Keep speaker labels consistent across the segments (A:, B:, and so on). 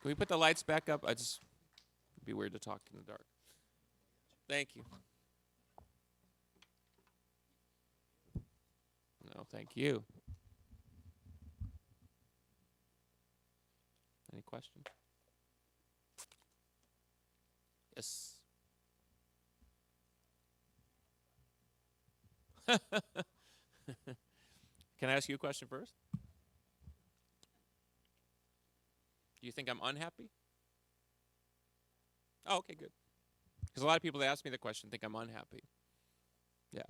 A: Can we put the lights back up? I just it'd be weird to talk in the dark. Thank you. No, thank you. Any questions? Yes. Can I ask you a question first? Do you think I'm unhappy? Oh, okay, good. Because a lot of people that ask me the question think I'm unhappy. Yeah.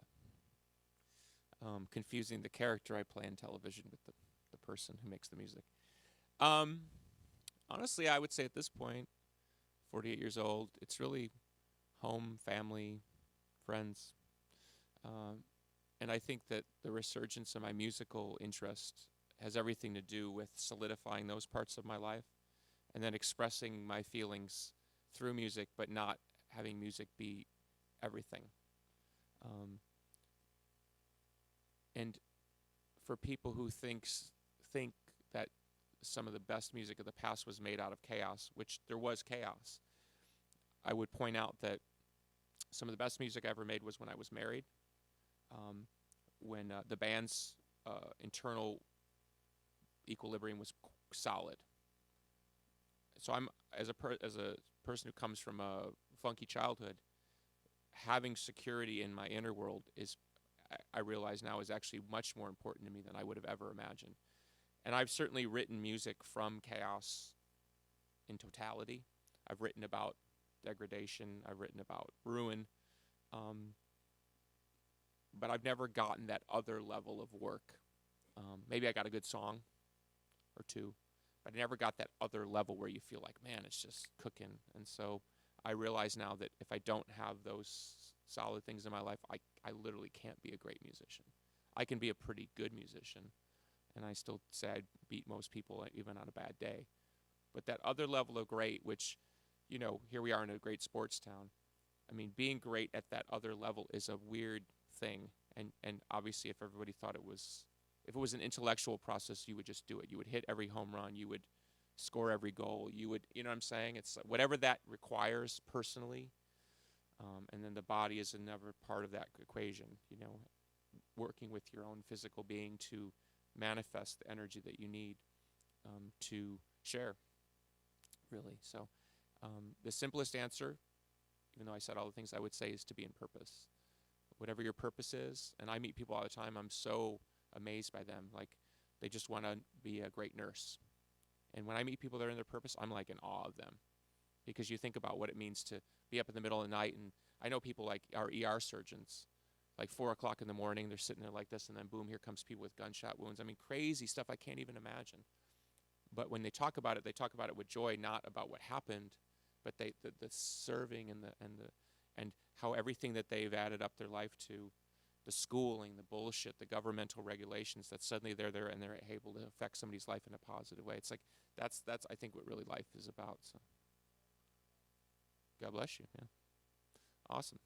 A: Confusing the character I play in television with the person who makes the music. Um, Honestly, I would say at this point, 48 years old, it's really home, family, friends. Um, and I think that the resurgence of my musical interest has everything to do with solidifying those parts of my life and then expressing my feelings through music, but not having music be everything. Um, and for people who think that some of the best music of the past was made out of chaos, which there was chaos, I would point out that some of the best music I ever made was when I was married, um, when the band's internal equilibrium was solid. So I'm as a person who comes from a funky childhood, having security in my inner world is I realize now is actually much more important to me than I would have ever imagined. And I've certainly written music from chaos in totality. I've written about degradation. I've written about ruin. Um, but I've never gotten that other level of work. Maybe I got a good song or two, but I never got that other level where you feel like, man, it's just cooking. And so I realize now that if I don't have those solid things in my life, I literally can't be a great musician. I can be a pretty good musician, and I still say I beat most people even on a bad day. But that other level of great, which, here we are in a great sports town. I mean, being great at that other level is a weird thing. And obviously, if it was an intellectual process, you would just do it. You would hit every home run. You would score every goal. You would, you know what I'm saying? It's whatever that requires personally. And then the body is another part of that equation, working with your own physical being to manifest the energy that you need to share, really. So the simplest answer, even though I said all the things I would say, is to be in purpose. Whatever your purpose is, and I meet people all the time, I'm so amazed by them. Like, they just want to be a great nurse. And when I meet people that are in their purpose, I'm like in awe of them. Because you think about what it means to be up in the middle of the night, and I know people like our ER surgeons, like 4 o'clock in the morning, they're sitting there like this, and then boom, here comes people with gunshot wounds. I mean, crazy stuff I can't even imagine. But when they talk about it with joy, not about what happened, but the serving and how everything that they've added up their life to, the schooling, the bullshit, the governmental regulations, that suddenly they're there and they're able to affect somebody's life in a positive way. It's like that's I think what really life is about. So God bless you. Yeah. Awesome.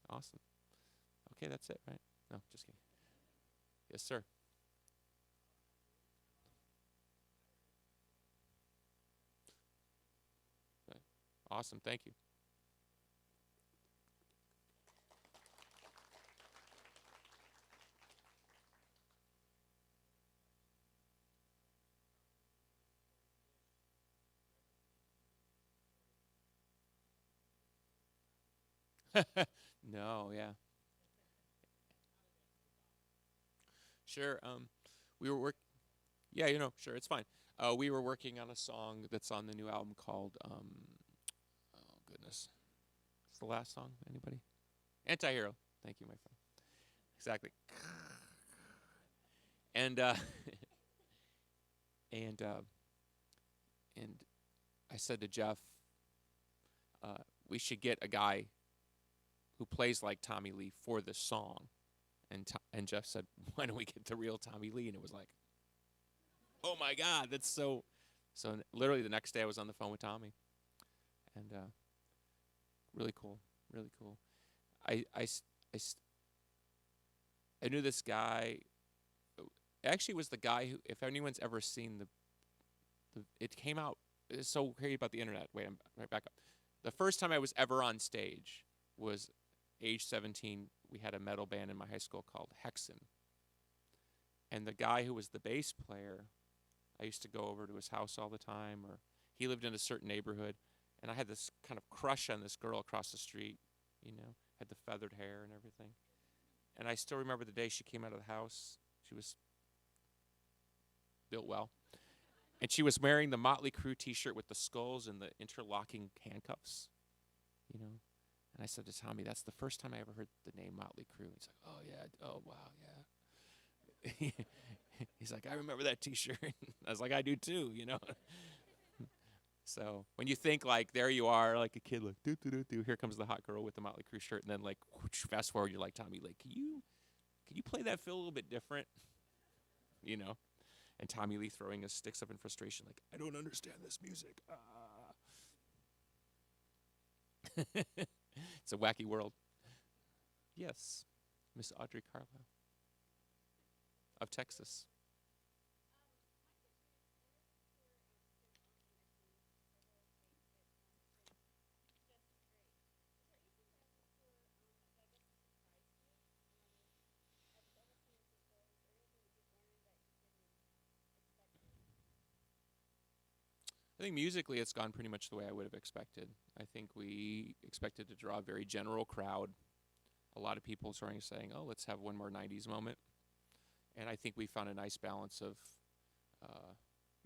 A: Awesome. Okay, that's it, right? No, just kidding. Yes, sir. Okay. Awesome. Thank you. No, yeah. Sure. We were work. Yeah, sure, it's fine. We were working on a song that's on the new album called oh goodness, it's the last song. Anybody? Anti-hero. Thank you, my friend. Exactly. And and uh, and I said to Jeff, we should get a guy who plays like Tommy Lee for this song. And Jeff said, why don't we get the real Tommy Lee? And it was like, oh my God, that's so. So literally the next day I was on the phone with Tommy, and really cool, really cool. I, I, s- I, s- I knew this guy. Actually, was the guy who, if anyone's ever seen it came out it's so crazy about the internet. Wait, I'm right back up. The first time I was ever on stage was age 17. We had a metal band in my high school called Hexen. And the guy who was the bass player, I used to go over to his house all the time, or he lived in a certain neighborhood. And I had this kind of crush on this girl across the street, had the feathered hair and everything. And I still remember the day she came out of the house. She was built well. And she was wearing the Motley Crue t-shirt with the skulls and the interlocking handcuffs. And I said to Tommy, that's the first time I ever heard the name Motley Crue. He's like, oh, yeah, oh, wow, yeah. He's like, I remember that t-shirt. I was like, I do too. So when you think like there you are, like a kid, like do do do do, here comes the hot girl with the Motley Crue shirt, and then like fast forward, you're like Tommy, like can you play that fill a little bit different, And Tommy Lee throwing his sticks up in frustration, like I don't understand this music. It's a wacky world. Yes, Miss Audrey Carlisle of Texas. I think musically it's gone pretty much the way I would have expected. I think we expected to draw a very general crowd. A lot of people starting saying, oh, let's have one more 90s moment. And I think we found a nice balance of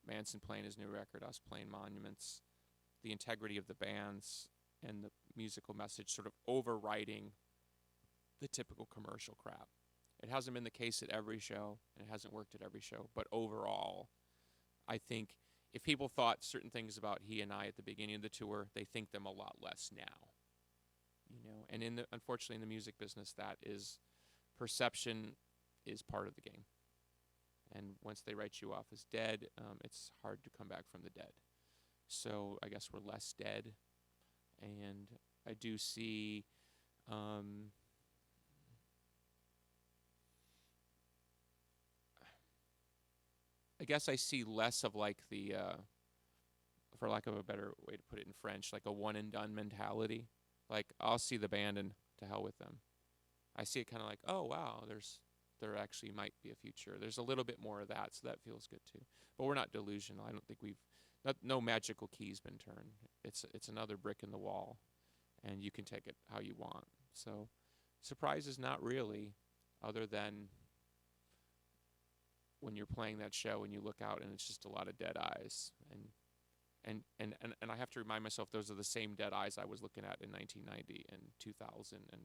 A: Manson playing his new record, us playing Monuments, the integrity of the bands, and the musical message sort of overriding the typical commercial crap. It hasn't been the case at every show, and it hasn't worked at every show. But overall, I think if people thought certain things about he and I at the beginning of the tour, they think them a lot less now. And unfortunately in the music business, that is perception is part of the game. And once they write you off as dead, it's hard to come back from the dead. So I guess we're less dead. And I do see I guess I see less of like the, for lack of a better way to put it in French, like a one and done mentality. Like I'll see the band and to hell with them. I see it kind of like, oh wow, there actually might be a future. There's a little bit more of that, so that feels good too. But we're not delusional. I don't think no magical key's been turned. It's another brick in the wall, and you can take it how you want. So surprise is not really, other than when you're playing that show and you look out and it's just a lot of dead eyes. And I have to remind myself those are the same dead eyes I was looking at in 1990 and 2000, and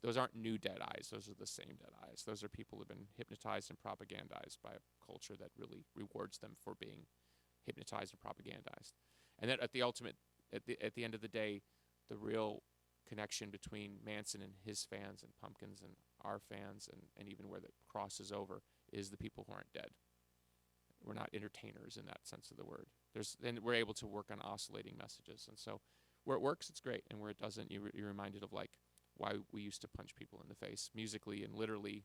A: those aren't new dead eyes. Those are the same dead eyes. Those are people who've been hypnotized and propagandized by a culture that really rewards them for being hypnotized and propagandized. And that at the end of the day, the real connection between Manson and his fans and Pumpkins and our fans and even where that crosses over is the people who aren't dead. We're not entertainers in that sense of the word. And we're able to work on oscillating messages. And so where it works, it's great. And where it doesn't, you're reminded of like why we used to punch people in the face musically and literally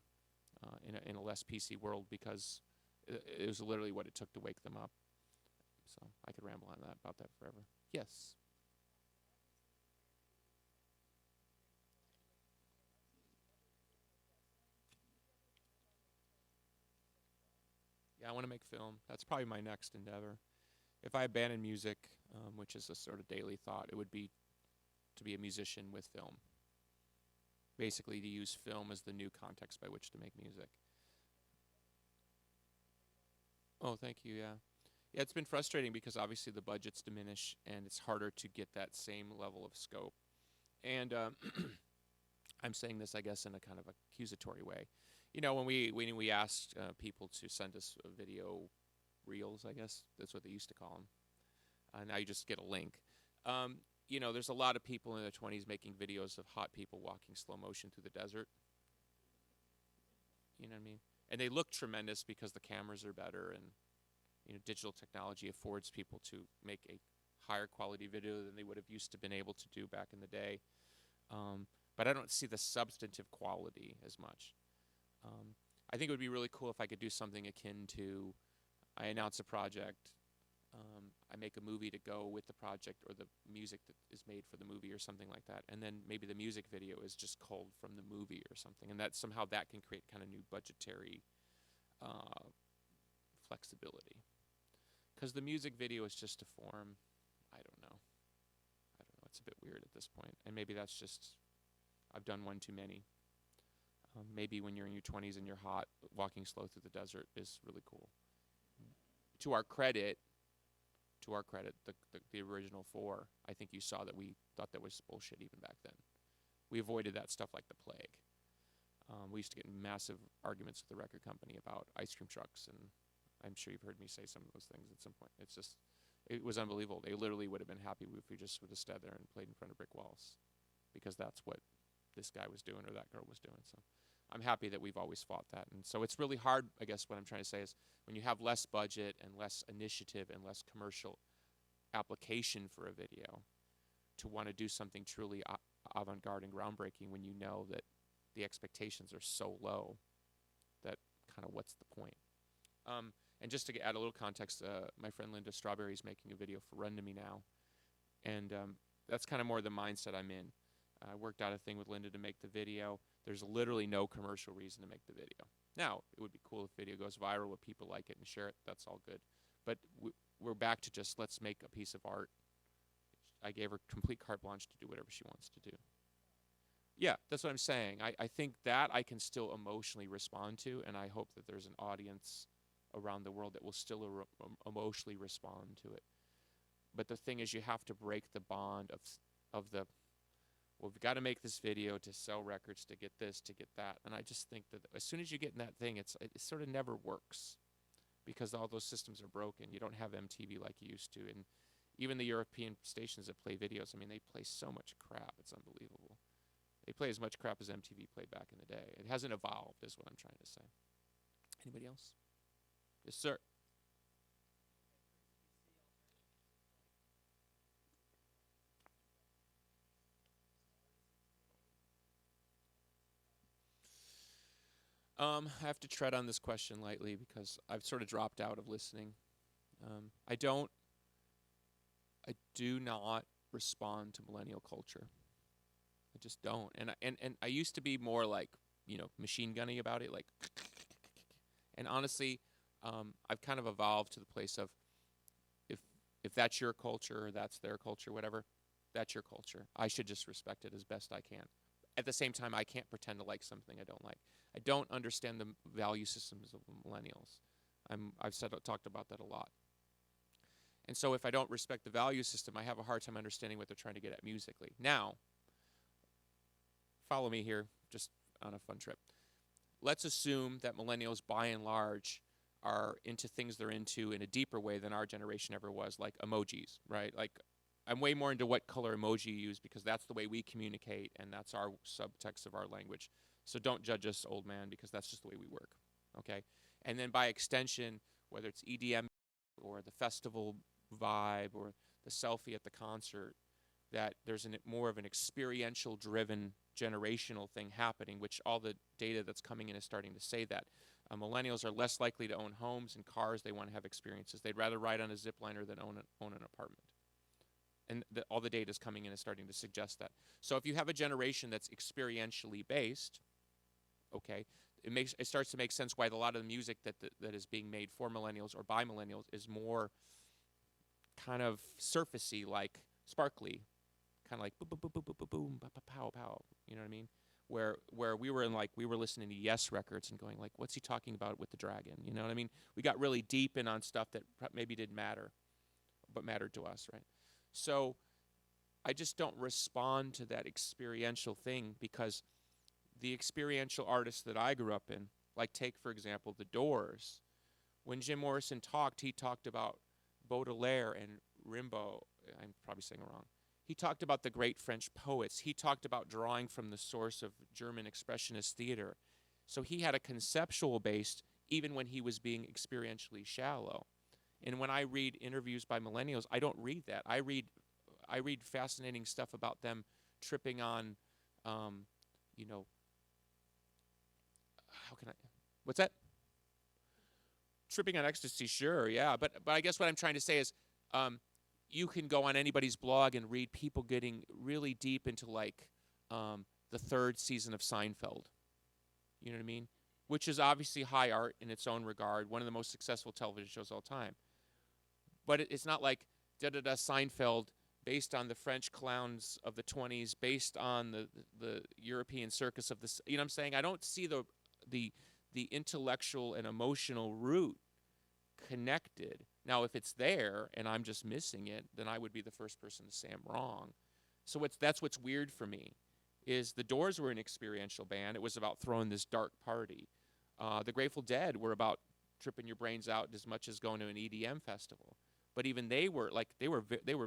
A: in a less PC world, because it was literally what it took to wake them up. So I could ramble on about that forever. Yes. Yeah, I want to make film. That's probably my next endeavor. If I abandon music, which is a sort of daily thought, it would be to be a musician with film. Basically, to use film as the new context by which to make music. Oh, thank you. Yeah. Yeah, it's been frustrating because obviously the budgets diminish and it's harder to get that same level of scope. And I'm saying this, I guess, in a kind of accusatory way. When we asked people to send us video reels, I guess that's what they used to call them. Now you just get a link. There's a lot of people in their 20s making videos of hot people walking slow motion through the desert. You know what I mean? And they look tremendous because the cameras are better, and digital technology affords people to make a higher quality video than they would have used to been able to do back in the day. But I don't see the substantive quality as much. I think it would be really cool if I could do something akin to, I announce a project, I make a movie to go with the project or the music that is made for the movie or something like that. And then maybe the music video is just culled from the movie or something. And that somehow that can create kind of new budgetary flexibility. Because the music video is just a form. I don't know. It's a bit weird at this point. And maybe that's just, I've done one too many. Maybe when you're in your 20s and you're hot, walking slow through the desert is really cool. To our credit, the original 4, I think you saw that we thought that was bullshit even back then. We avoided that stuff like the plague. We used to get in massive arguments with the record company about ice cream trucks, and I'm sure you've heard me say some of those things at some point. It was unbelievable. They literally would have been happy if we just would have stood there and played in front of brick walls, because that's what this guy was doing or that girl was doing. So I'm happy that we've always fought that. And so it's really hard, I guess what I'm trying to say is, when you have less budget and less initiative and less commercial application for a video, to want to do something truly avant-garde and groundbreaking when you know that the expectations are so low that kind of what's the point? And just to add a little context, my friend Linda Strawberry is making a video for Run to Me now. And that's kind of more the mindset I'm in. I worked out a thing with Linda to make the video. There's literally no commercial reason to make the video. Now, it would be cool if the video goes viral, if people like it and share it. That's all good. But we're back to just let's make a piece of art. I gave her complete carte blanche to do whatever she wants to do. Yeah, that's what I'm saying. I think that I can still emotionally respond to, and I hope that there's an audience around the world that will still emotionally respond to it. But the thing is, you have to break the bond of the, well, we've got to make this video to sell records, to get this, to get that. And I just think that as soon as you get in that thing, it sort of never works, because all those systems are broken. You don't have MTV like you used to. And even the European stations that play videos, I mean, they play so much crap. It's unbelievable. They play as much crap as MTV played back in the day. It hasn't evolved, is what I'm trying to say. Anybody else? Yes, sir. I have to tread on this question lightly because I've sort of dropped out of listening. I do not respond to millennial culture. I just don't. And I used to be more like, machine gunning about it, like, and honestly, I've kind of evolved to the place of, if that's your culture or that's their culture, whatever, that's your culture. I should just respect it as best I can. At the same time, I can't pretend to like something I don't like. I don't understand the value systems of millennials. I've talked about that a lot. And so if I don't respect the value system, I have a hard time understanding what they're trying to get at musically. Now, follow me here, just on a fun trip. Let's assume that millennials, by and large, are into things they're into in a deeper way than our generation ever was, like emojis, right? Like, I'm way more into what color emoji you use because that's the way we communicate and that's our subtext of our language. So don't judge us, old man, because that's just the way we work, okay? And then by extension, whether it's EDM or the festival vibe or the selfie at the concert, that there's more of an experiential-driven generational thing happening, which all the data that's coming in is starting to say that. Millennials are less likely to own homes and cars. They want to have experiences. They'd rather ride on a zip liner than own an apartment. And all the data is coming in and starting to suggest that. So if you have a generation that's experientially based, okay, it starts to make sense why a lot of the music that is being made for millennials or by millennials is more kind of surfacey, like sparkly, kind of like boom, boom, boom, boom, boom, boom, boom, pow, pow. You know what I mean? Where we were listening to Yes records and going like, what's he talking about with the dragon? You know what I mean? We got really deep in on stuff that maybe didn't matter, but mattered to us, right? So I just don't respond to that experiential thing because the experiential artists that I grew up in, like take, for example, The Doors. When Jim Morrison talked, he talked about Baudelaire and Rimbaud. I'm probably saying it wrong. He talked about the great French poets. He talked about drawing from the source of German expressionist theater. So he had a conceptual base even when he was being experientially shallow. And when I read interviews by millennials, I don't read that. I read fascinating stuff about them tripping on, how can I, what's that? Tripping on ecstasy, sure, yeah. But I guess what I'm trying to say is You can go on anybody's blog and read people getting really deep into like the third season of Seinfeld. You know what I mean? Which is obviously high art in its own regard, one of the most successful television shows of all time. But it's not like da-da-da Seinfeld based on the French clowns of the 20s, based on the European circus of the, you know what I'm saying? I don't see the intellectual and emotional root connected. Now, if it's there and I'm just missing it, then I would be the first person to say I'm wrong. So that's what's weird for me, is the Doors were an experiential band. It was about throwing this dark party. The Grateful Dead were about tripping your brains out as much as going to an EDM festival. But even they were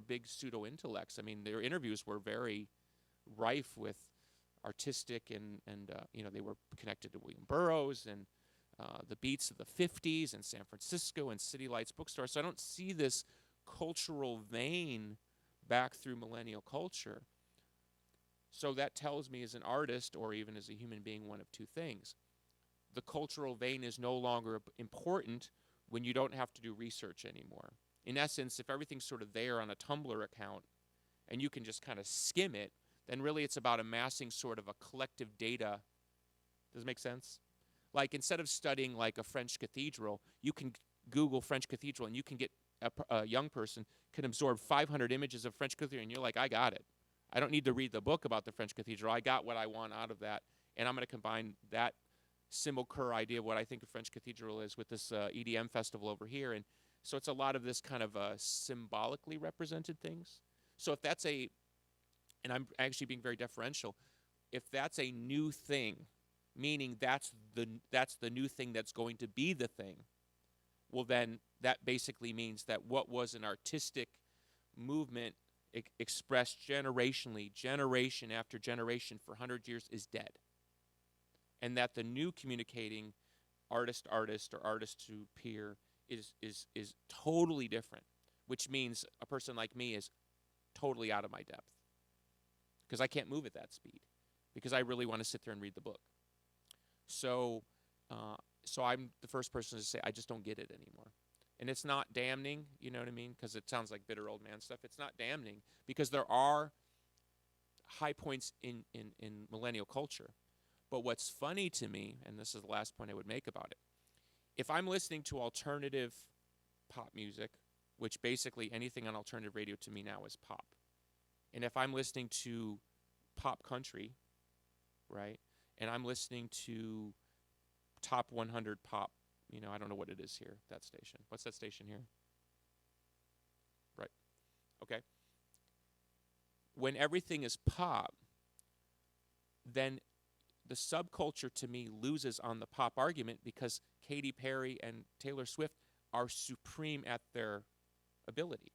A: big pseudo intellects. I mean, their interviews were very rife with artistic and they were connected to William Burroughs and the beats of the 50s and San Francisco and City Lights bookstore. So I don't see this cultural vein back through millennial culture. So that tells me as an artist or even as a human being one of two things. The cultural vein is no longer important when you don't have to do research anymore. In essence, if everything's sort of there on a Tumblr account and you can just kind of skim it, then really it's about amassing sort of a collective data. Does it make sense? Like instead of studying like a French cathedral, you can Google French cathedral and you can get a young person can absorb 500 images of French cathedral and you're like, I got it. I don't need to read the book about the French cathedral. I got what I want out of that. And I'm going to combine that simulacre idea of what I think a French cathedral is with this EDM festival over here. And so it's a lot of this kind of symbolically represented things. So if that's and I'm actually being very deferential, if that's a new thing, meaning that's the new thing that's going to be the thing, well then that basically means that what was an artistic movement expressed generationally, generation after generation for 100 years is dead. And that the new communicating artist or artist to peer is totally different, which means a person like me is totally out of my depth because I can't move at that speed because I really want to sit there and read the book. So I'm the first person to say I just don't get it anymore. And it's not damning, you know what I mean? Because it sounds like bitter old man stuff. It's not damning because there are high points in millennial culture. But what's funny to me, and this is the last point I would make about it, if I'm listening to alternative pop music, which basically anything on alternative radio to me now is pop, and if I'm listening to pop country, right, and I'm listening to top 100 pop, I don't know what it is here, that station. What's that station here? Right. Okay. When everything is pop, then the subculture to me loses on the pop argument because Katy Perry and Taylor Swift are supreme at their ability.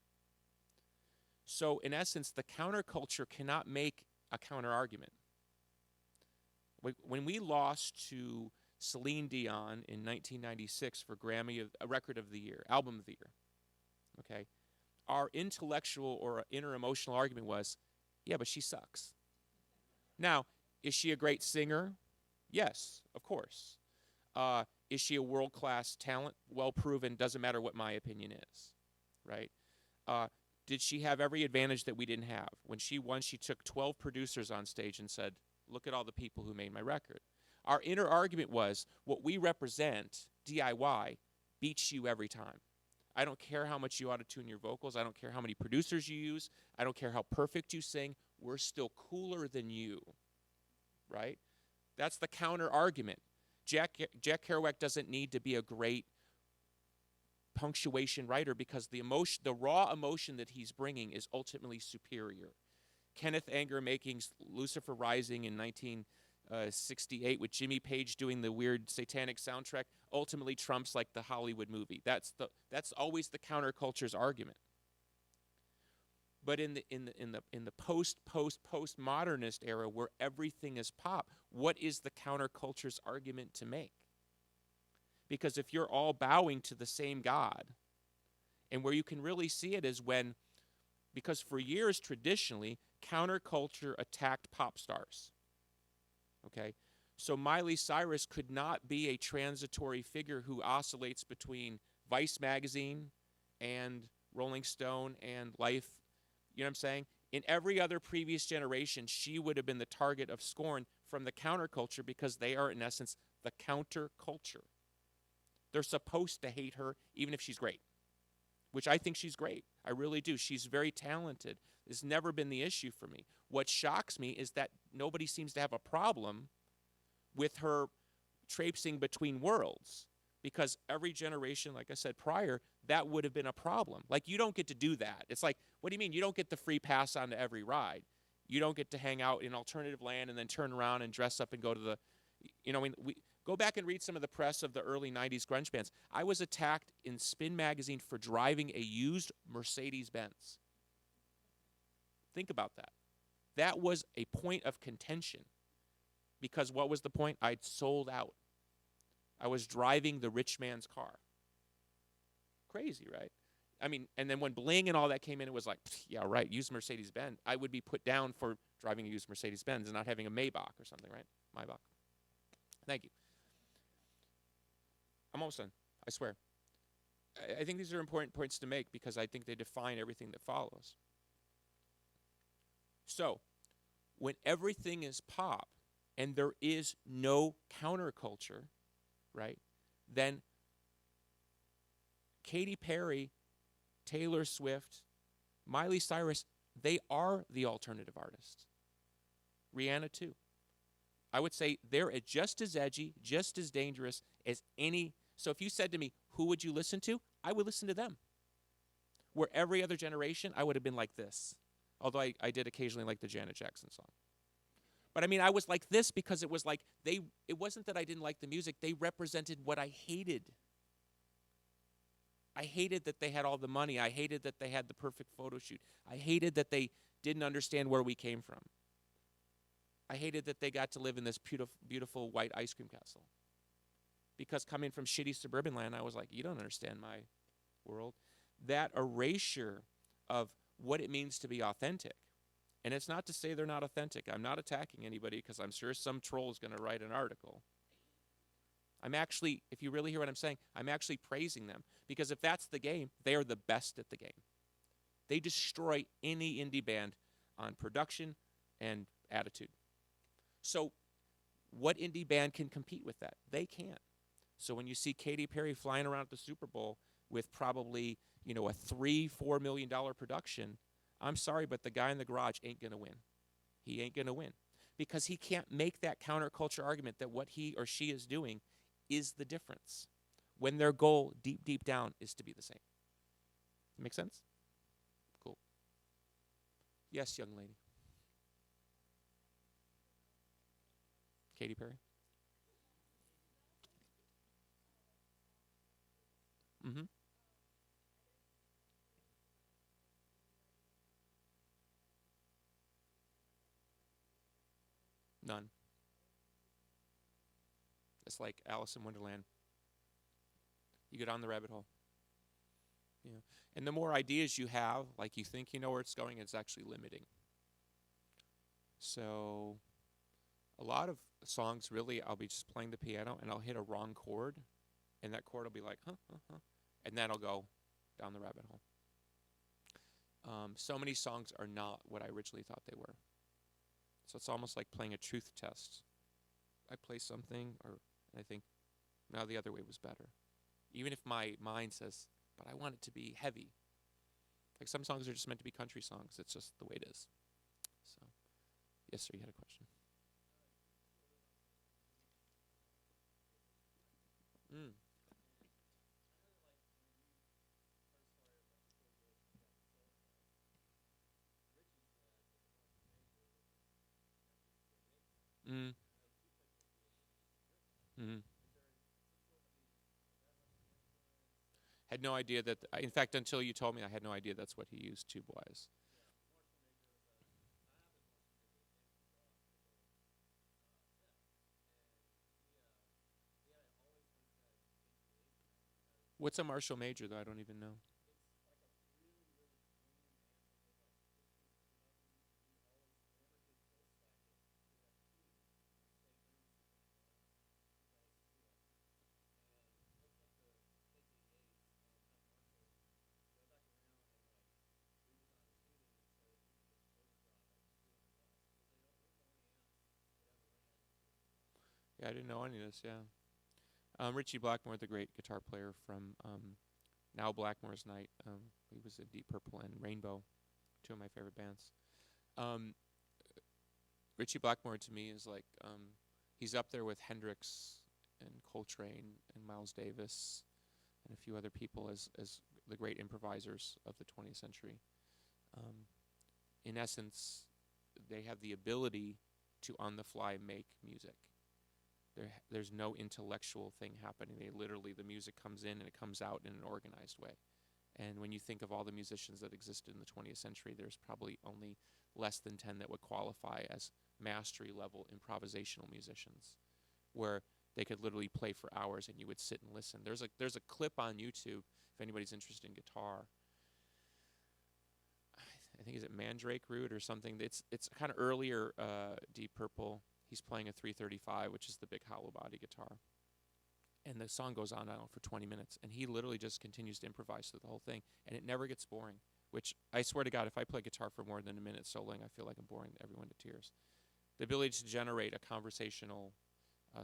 A: So in essence, the counterculture cannot make a counter argument. When we lost to Celine Dion in 1996 for Grammy of Record of the Year, Album of the Year, okay, our intellectual or inner emotional argument was, yeah, but she sucks. Now, is she a great singer? Yes, of course. Is she a world-class talent? Well proven, doesn't matter what my opinion is, right? Did she have every advantage that we didn't have? When she won, she took 12 producers on stage and said, look at all the people who made my record. Our inner argument was, what we represent, DIY, beats you every time. I don't care how much you auto-tune your vocals. I don't care how many producers you use. I don't care how perfect you sing. We're still cooler than you, right? That's the counter argument. Jack Kerouac doesn't need to be a great punctuation writer because the raw emotion that he's bringing is ultimately superior. Kenneth Anger making Lucifer Rising in 1968 with Jimmy Page doing the weird satanic soundtrack ultimately trumps like the Hollywood movie. That's always the counterculture's argument. But in the postmodernist era where everything is pop, what is the counterculture's argument to make? Because if you're all bowing to the same God, and where you can really see it is when, because for years traditionally, counterculture attacked pop stars. Okay? So Miley Cyrus could not be a transitory figure who oscillates between Vice magazine and Rolling Stone and Life. You know what I'm saying? In every other previous generation, she would have been the target of scorn from the counterculture because they are, in essence, the counterculture. They're supposed to hate her even if she's great, which I think she's great. I really do. She's very talented. It's never been the issue for me. What shocks me is that nobody seems to have a problem with her traipsing between worlds, because every generation, like I said prior, that would have been a problem. Like, you don't get to do that. It's like, what do you mean? You don't get the free pass onto every ride. You don't get to hang out in alternative land and then turn around and dress up and go to the, we go back and read some of the press of the early 90s grunge bands. I was attacked in Spin magazine for driving a used Mercedes-Benz. Think about that. That was a point of contention. Because what was the point? I'd sold out. I was driving the rich man's car. Crazy, right? I mean, and then when Bling and all that came in, it was like, yeah, right, used Mercedes-Benz. I would be put down for driving a used Mercedes-Benz and not having a Maybach or something, right? Maybach. Thank you. I'm almost done, I swear. I think these are important points to make because I think they define everything that follows. So, when everything is pop and there is no counterculture, right, then Katy Perry, Taylor Swift, Miley Cyrus, they are the alternative artists. Rihanna, too. I would say they're just as edgy, just as dangerous as any. So if you said to me, who would you listen to? I would listen to them. Where every other generation, I would have been like this. Although I did occasionally like the Janet Jackson song. But I mean, I was like this because it was like it wasn't that I didn't like the music. They represented what I hated. I hated that they had all the money. I hated that they had the perfect photo shoot. I hated that they didn't understand where we came from. I hated that they got to live in this beautiful white ice cream castle. Because coming from shitty suburban land, I was like, you don't understand my world. That erasure of what it means to be authentic. And it's not to say they're not authentic. I'm not attacking anybody because I'm sure some troll is going to write an article. I'm actually, if you really hear what I'm saying, I'm actually praising them. Because if that's the game, they are the best at the game. They destroy any indie band on production and attitude. So what indie band can compete with that? They can't. So when you see Katy Perry flying around at the Super Bowl with probably, a $3-4 million production, I'm sorry, but the guy in the garage ain't going to win. He ain't going to win. Because he can't make that counterculture argument that what he or she is doing is the difference, when their goal, deep, deep down, is to be the same. Make sense? Cool. Yes, young lady. Katy Perry? Mm-hmm. None. It's like Alice in Wonderland. You go down the rabbit hole. And the more ideas you have, like you think you know where it's going, it's actually limiting. So a lot of songs, really, I'll be just playing the piano and I'll hit a wrong chord, and that chord will be like, huh, huh, huh, and then I'll go down the rabbit hole. So many songs are not what I originally thought they were. So it's almost like playing a truth test. I play something, or I think, now the other way was better. Even if my mind says, but I want it to be heavy. Like some songs are just meant to be country songs. It's just the way it is. So, yes, sir, you had a question. Mm. Mm. Mm. Had no idea that. In fact, until you told me, I had no idea that's what he used tube-wise. What's a Marshall Major, though? I don't even know. Yeah, I didn't know any of this. Yeah. Richie Blackmore, the great guitar player from now Blackmore's Night. He was in Deep Purple and Rainbow, two of my favorite bands. Um, Richie Blackmore to me is like he's up there with Hendrix and Coltrane and Miles Davis and a few other people as the great improvisers of the 20th century. Um, in essence, they have the ability to on the fly make music. There's no intellectual thing happening. They literally, the music comes in and it comes out in an organized way. And when you think of all the musicians that existed in the 20th century, there's probably only less than 10 that would qualify as mastery level improvisational musicians, where they could literally play for hours and you would sit and listen. There's a clip on YouTube if anybody's interested in guitar. I think is it Mandrake Root or something. It's kind of earlier Deep Purple. He's playing a 335, which is the big hollow body guitar. And the song goes on, I don't know, for 20 minutes. And he literally just continues to improvise through the whole thing. And it never gets boring, which I swear to God, if I play guitar for more than a minute soloing, I feel like I'm boring everyone to tears. The ability to generate a conversational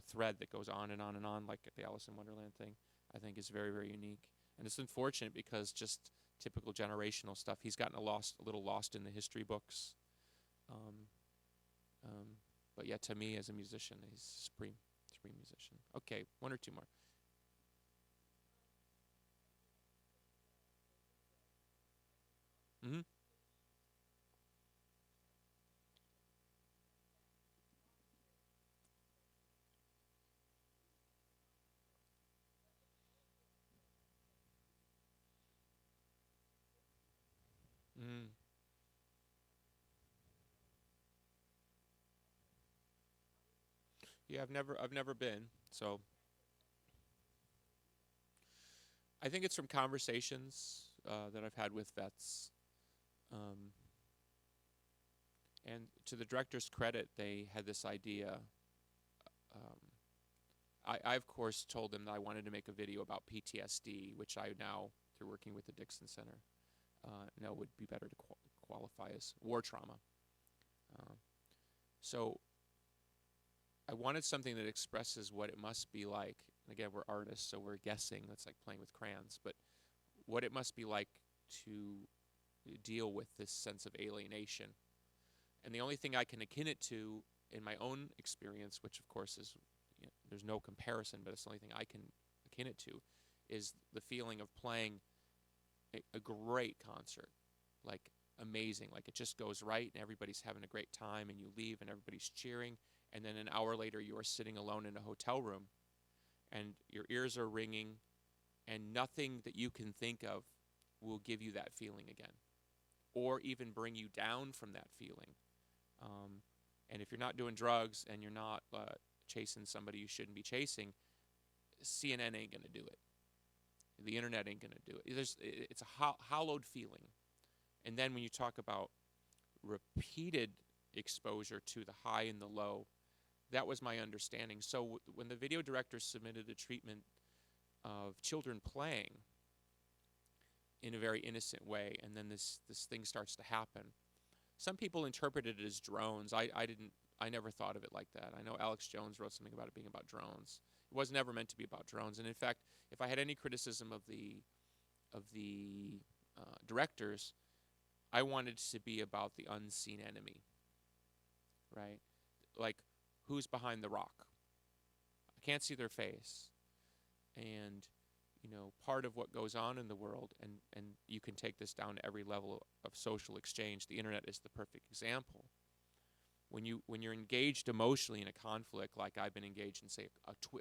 A: thread that goes on and on and on, like the Alice in Wonderland thing, I think is very, very unique. And it's unfortunate because just typical generational stuff, he's gotten a little lost in the history books. But yeah, to me as a musician, he's supreme musician. Okay, one or two more. Mm-hmm. Mm. Yeah, I've never been. So I think it's from conversations that I've had with vets. Um, and to the director's credit, they had this idea. Um, I of course told them that I wanted to make a video about PTSD, which I now, through working with the Dixon Center, know would be better to qualify as war trauma. Uh, so I wanted something that expresses what it must be like. And again, we're artists, so we're guessing. That's like playing with crayons. But what it must be like to deal with this sense of alienation. And the only thing I can akin it to in my own experience, which of course is, you know, there's no comparison, but it's the only thing I can akin it to, is the feeling of playing a great concert, like amazing, like it just goes right and everybody's having a great time and you leave and everybody's cheering, and then an hour later you are sitting alone in a hotel room and your ears are ringing and nothing that you can think of will give you that feeling again or even bring you down from that feeling. And if you're not doing drugs and you're not chasing somebody you shouldn't be chasing, CNN ain't going to do it. The internet ain't going to do it. It's a hollowed feeling. And then when you talk about repeated exposure to the high and the low, that was my understanding. So when the video director submitted a treatment of children playing in a very innocent way, and then this thing starts to happen, some people interpreted it as drones. I never thought of it like that. I know Alex Jones wrote something about it being about drones. It was never meant to be about drones. And in fact, if I had any criticism of the directors, I wanted it to be about the unseen enemy, right? Like, who's behind the rock? I can't see their face. And, you know, part of what goes on in the world, and you can take this down to every level of social exchange. The internet is the perfect example. When you're engaged emotionally in a conflict, like I've been engaged in, say,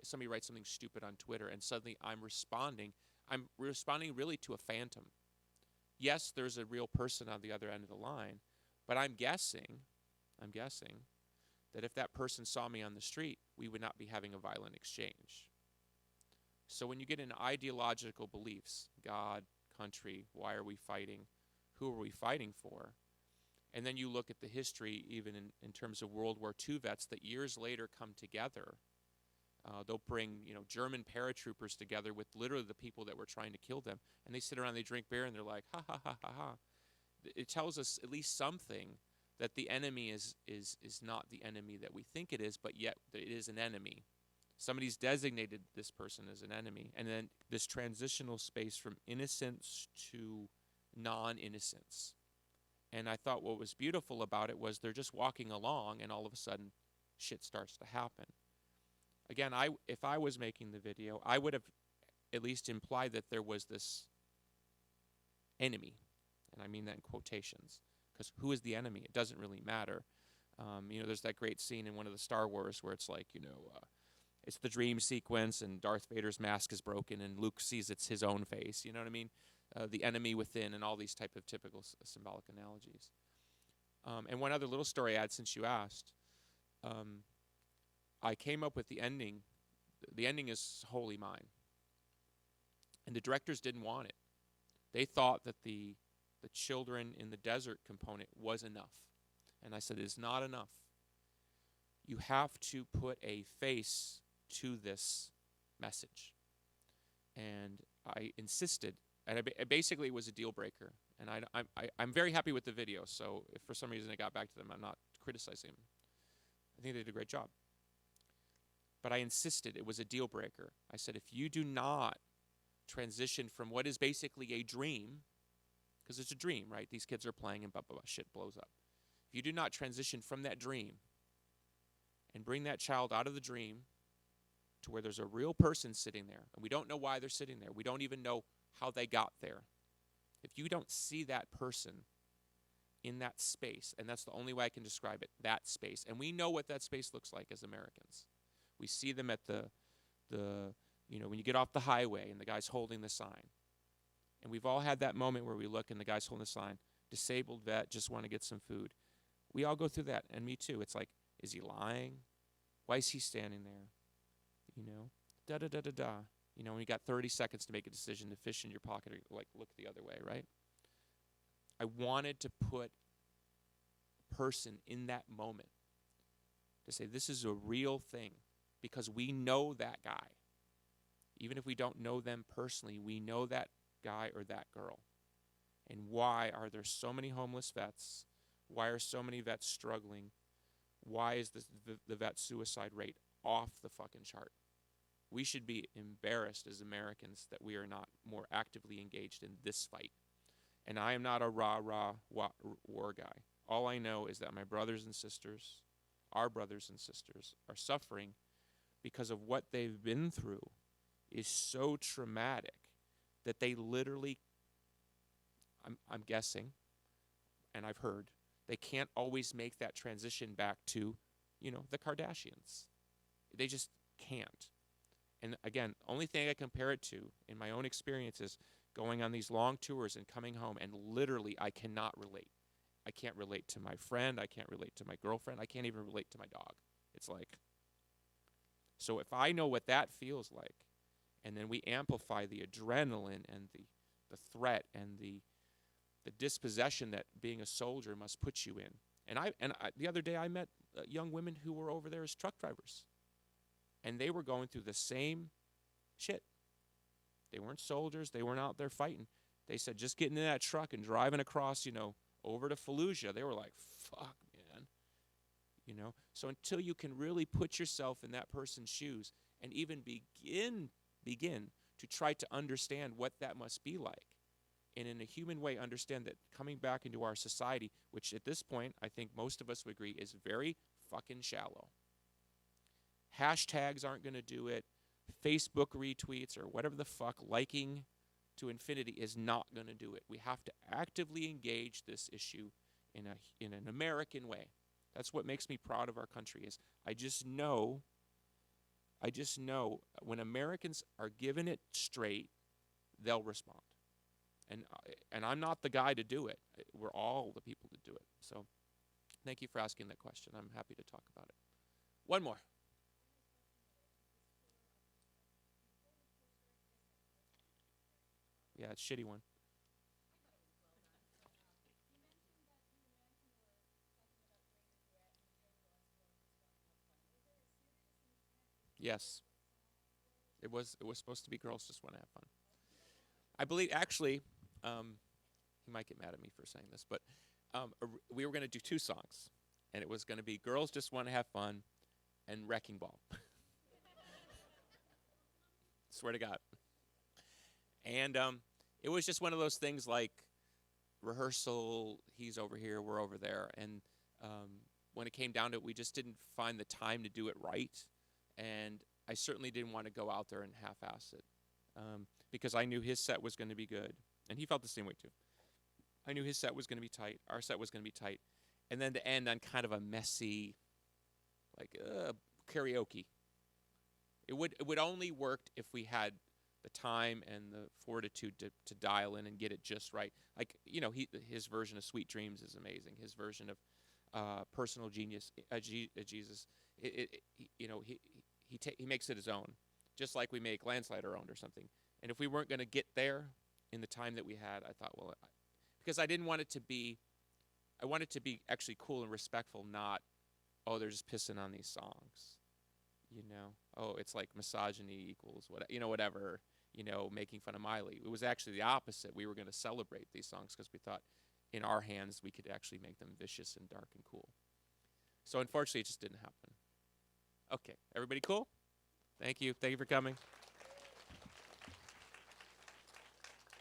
A: somebody writes something stupid on Twitter, and suddenly I'm responding really to a phantom. Yes, there's a real person on the other end of the line, but I'm guessing that if that person saw me on the street, we would not be having a violent exchange. So when you get into ideological beliefs, God, country, why are we fighting, who are we fighting for, and then you look at the history, even in terms of World War II vets that years later come together. They'll bring, you know, German paratroopers together with literally the people that were trying to kill them, and they sit around, they drink beer, and they're like, ha ha ha ha ha. It tells us at least something that the enemy is not the enemy that we think it is, but yet it is an enemy. Somebody's designated this person as an enemy. And then this transitional space from innocence to non-innocence. And I thought what was beautiful about it was they're just walking along and all of a sudden shit starts to happen. Again, if I was making the video, I would have at least implied that there was this enemy. And I mean that in quotations. Because who is the enemy? It doesn't really matter. There's that great scene in one of the Star Wars where it's like, it's the dream sequence and Darth Vader's mask is broken and Luke sees it's his own face. You know what I mean? The enemy within and all these type of typical symbolic analogies. And one other little story I had since you asked. I came up with the ending. The ending is wholly mine. And the directors didn't want it. They thought that the children in the desert component was enough. And I said, it is not enough. You have to put a face to this message. And I insisted, and basically it was a deal breaker. And I'm very happy with the video, so if for some reason it got back to them, I'm not criticizing them. I think they did a great job. But I insisted it was a deal breaker. I said, if you do not transition from what is basically a dream, because it's a dream, right? These kids are playing and blah, blah, blah, shit blows up. If you do not transition from that dream and bring that child out of the dream to where there's a real person sitting there, and we don't know why they're sitting there. We don't even know how they got there. If you don't see that person in that space, and that's the only way I can describe it, that space, and we know what that space looks like as Americans. We see them at the when you get off the highway and the guy's holding the sign. And we've all had that moment where we look and the guy's holding the sign, disabled vet, just want to get some food. We all go through that, and me too. It's like, is he lying? Why is he standing there? Da-da-da-da-da. When you got 30 seconds to make a decision to fish in your pocket or, look the other way, right? I wanted to put a person in that moment to say, this is a real thing, because we know that guy. Even if we don't know them personally, we know that guy or that girl. And why are there so many homeless vets? Why are so many vets struggling? Why is the vet suicide rate off the fucking chart? We should be embarrassed as Americans that we are not more actively engaged in this fight. And I am not a rah-rah war guy. All I know is that my brothers and sisters, our brothers and sisters, are suffering because of what they've been through is so traumatic that they literally, I'm guessing, and I've heard, they can't always make that transition back to, the Kardashians. They just can't. And again, only thing I compare it to in my own experience is going on these long tours and coming home, and literally I cannot relate. I can't relate to my friend. I can't relate to my girlfriend. I can't even relate to my dog. It's like, so if I know what that feels like, and then we amplify the adrenaline and the threat and the dispossession that being a soldier must put you in. And I the other day I met young women who were over there as truck drivers. And they were going through the same shit. They weren't soldiers. They weren't out there fighting. They said, just getting in that truck and driving across, over to Fallujah. They were like, fuck, man. So until you can really put yourself in that person's shoes and even begin to try to understand what that must be like, and in a human way understand that coming back into our society, which at this point I think most of us would agree is very fucking shallow. Hashtags aren't going to do it. Facebook retweets or whatever the fuck, liking to infinity is not going to do it. We have to actively engage this issue in an American way. That's what makes me proud of our country. Is I just know when Americans are given it straight, they'll respond. And I'm not the guy to do it. We're all the people to do it. So thank you for asking that question. I'm happy to talk about it. One more. Yeah, it's a shitty one. Yes. It was supposed to be girls just want to have fun. I believe, actually, he might get mad at me for saying this, but we were going to do two songs. And it was going to be Girls Just Want to Have Fun and Wrecking Ball. Swear to God. And it was just one of those things like rehearsal, he's over here, we're over there. And when it came down to it, we just didn't find the time to do it right. And I certainly didn't want to go out there and half-ass it because I knew his set was going to be good. And he felt the same way too. I knew his set was going to be tight. Our set was going to be tight. And then to end on kind of a messy, like karaoke. It would only worked if we had the time and the fortitude to dial in and get it just right. Like, you know, his version of Sweet Dreams is amazing. His version of Personal Genius, Jesus, you know, he makes it his own, just like we make Landslide our own or something. And if we weren't going to get there in the time that we had, I thought, well, because I didn't want it to be, I wanted to be actually cool and respectful, not, oh, they're just pissing on these songs. You know, oh, it's like misogyny equals what, you know, whatever, you know, making fun of Miley. It was actually the opposite. We were going to celebrate these songs because we thought in our hands we could actually make them vicious and dark and cool. So unfortunately, it just didn't happen. Okay, everybody cool? Thank you. Thank you for coming.